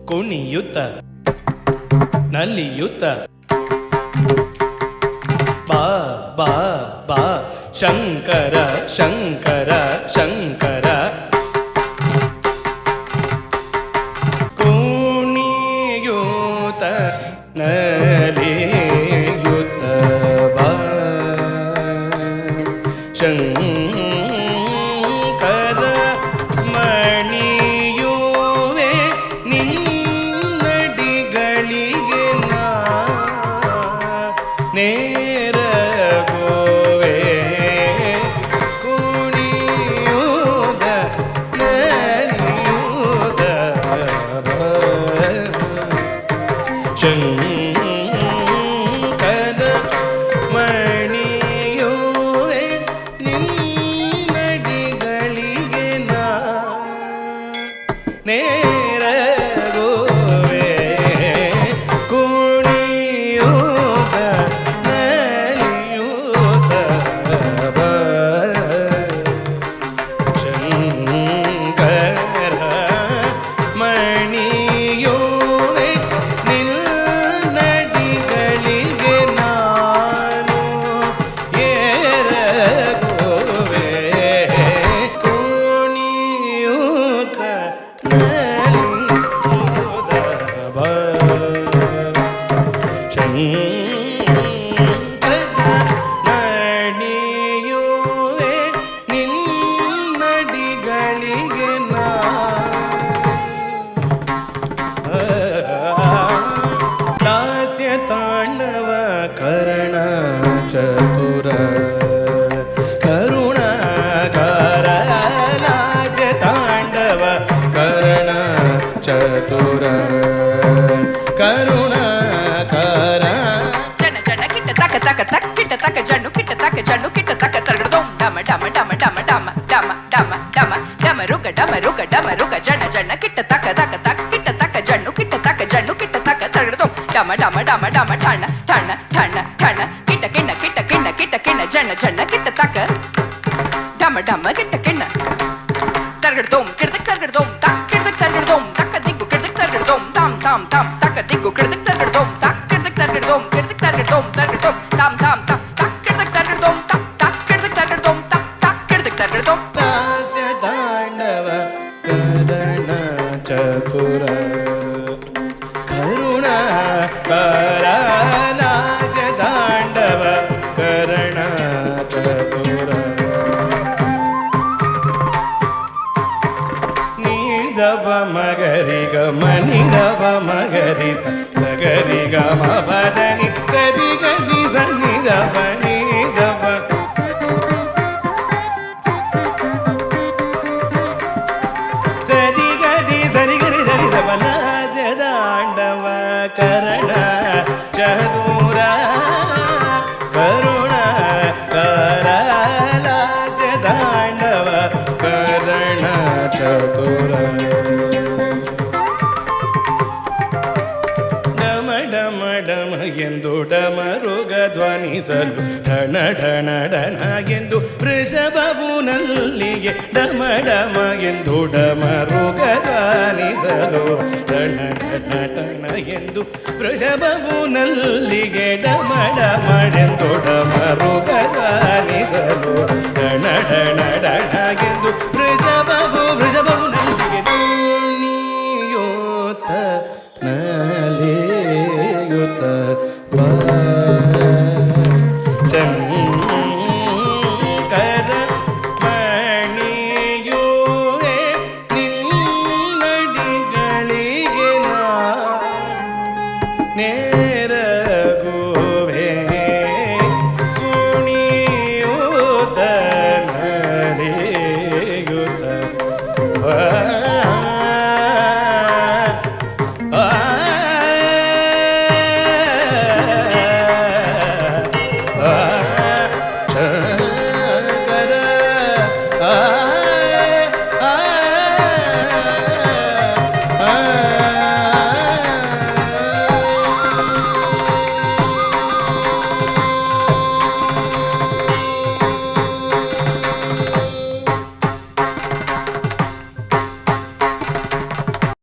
ಕುಣಿಯುತ್ತ ನಲಿಯುತ್ತ ಬಾ ಬಾ ಬಾ ಶಂಕರ ಶಂಕರ ಶಂಕರ ಕುಣಿಯುತ್ತ ನಲಿಯುತ್ತ ಬಾ ಶಂಕರ ಮಣಿಯುವೆ ನಿನ್ನಡಿಗಳಿಗೆ ನಾ ನೇರಗೋವೆ ಕುಣಿಯುವುದ ನಲಿಯುವುದ ಶಂಕರ ಮಣಿಯುವೆ ನಿನ್ನಡಿಗಳಿಗೆ ನಾ ನೇರಗೋವೆ ಕುಣಿಯುವುದ ನಲಿಯುವುದ ಶಂಕರ ಮಣಿಯುವೆ ನಿನ್ನಡಿಗಳಿಗೆ ನಾನು ಏರಗೋವೆ ಕುಣಿಯುತ್ತ ನಲಿಯುವುದ ಶಂಕರ ಮಣಿಯುವೆ ನಿನ್ನಡಿಗಳಿಗೆ ನಾ ದಾಸ್ಯ ತಾಂಡವ ಕರ್ಣ ಚತುರ ಕರುಣಾಕಾರ ದಾಸ್ಯ ತಾಂಡವ ಕರ್ಣ ಚತುರ ಕರುಣಾಕಾರ ಜನ ಜನ ಕಿಟ್ಟ ತಕ ತಕ ತಕ್ ಕಿಟ್ಟ ತಕ ಜಣ್ಣು ಕಿಟ್ಟ ತಕ ಜಣ್ಣು ಕಿಟ್ಟ ತಕ ತರಡದೋಂ ಡಮ ಡಮ ಡಮ ಡಮ ಡಮ ಡಮ ಡಮ ಡಮ ಡಮ ರುಗ ಜನ ಜನ ಕಿಟ್ಟ ತಕ ತಕ ತಕ್ ಕಿಟ್ಟ ತಕ ಜಣ್ಣು ಕಿಟ್ಟ ತಕ ಜಣ್ಣು ಕಿಟ್ಟ ತಕ ತರಡದೋಂ ಡಮ ಡಮ ಡಮ ಡಮ ಠಣ ಠಣ ಠಣ ಠಣ ಕಿಟ್ಟ ಕಿಣ್ಣ ಕಿಟ್ಟ ಕಿಣ್ಣ ಕಿಟ್ಟ ಕಿಣ್ಣ ಜನ ಜನ ಕಿಟ್ಟ ತಕ ಡಮ ಡಮ ಕಿಟ್ಟ ಕಿಣ್ಣ ತರಡದೋಂ ಕಿರ್ದಕ್ ತರಡದೋಂ ತಕ್ ಕಿರ್ದಕ್ ತರಡದೋಂ ತಕ್ಕ ದಿಗ್ಗು ಕಿರ್ದಕ್ ತರಡದೋಂ ತಾಮ್ ತಾಮ್ ತಾಮ್ ತಕ್ಕ ದಿಗ್ಗು ಕಿರ್ದಕ್ ತರಡದೋಂ ತಕ್ ಕಿರ್ದಕ್ ತರಡದೋಂ ಕಿರ್ದಕ್ ತರಡದೋಂ ತರಡದೋಂ ತಾಮ್ ತಾಮ್ ತಾಮ್ ತಕ್ ಕಿರ್ದಕ್ ತರಡದೋಂ ತಕ್ ತಕ್ ಕಿರ್ದಕ್ ತರಡದೋಂ ತಕ್ ತಕ್ ಕಿರ್ದಕ್ ತರಡದೋಂ ದಾಸ್ಯ ತಾಂಡವ ಕರ್ಣ ಚತುರ ಕರುಣಾಕಾರ ದಾಸ್ಯ ತಾಂಡವ ಕರ್ಣ ಚತುರ ನೀದವ ಮಗರಿಗ ಮನಿದವ ಮಗರಿ ಸಗರಿಗ ಮಬದನಿ ಸರಿಗರಿ ಸನ್ನಿದವ ನೀದವ ಸರಿಗರಿ ಸರಿಗರಿ ಸರಿದವ ದಾಸ್ಯ ತಾಂಡವ ಕರ್ಣ ಚತುರ ಕರುಣಾಕಾರ ದಾಸ್ಯ ತಾಂಡವ ಕರ್ಣ ಚತುರ ಡಮ ಡಮ ಡಮ ಎಂದು ಡಮರುಗ ಧ್ವನಿಸಲು ಢಣ ಢಣ ಢಣ ಎಂದು ವೃಷಭವು ನಲ್ಲಿಗೆ ಡಮ ಡಮ ಎಂದು ಡಮರುಗ ಧ್ವನಿಸಲು ಢಣ ಢಣ ಢಣ ಎಂದು ವೃಷಭವು ನಲ್ಲಿಗೆ ಡಮ ಡಮ ಎಂದು ಡಮರುಗ ಧ್ವನಿಸಲು ಢಣ ಢಣ ಢಣ ಎಂದು ವೃಷ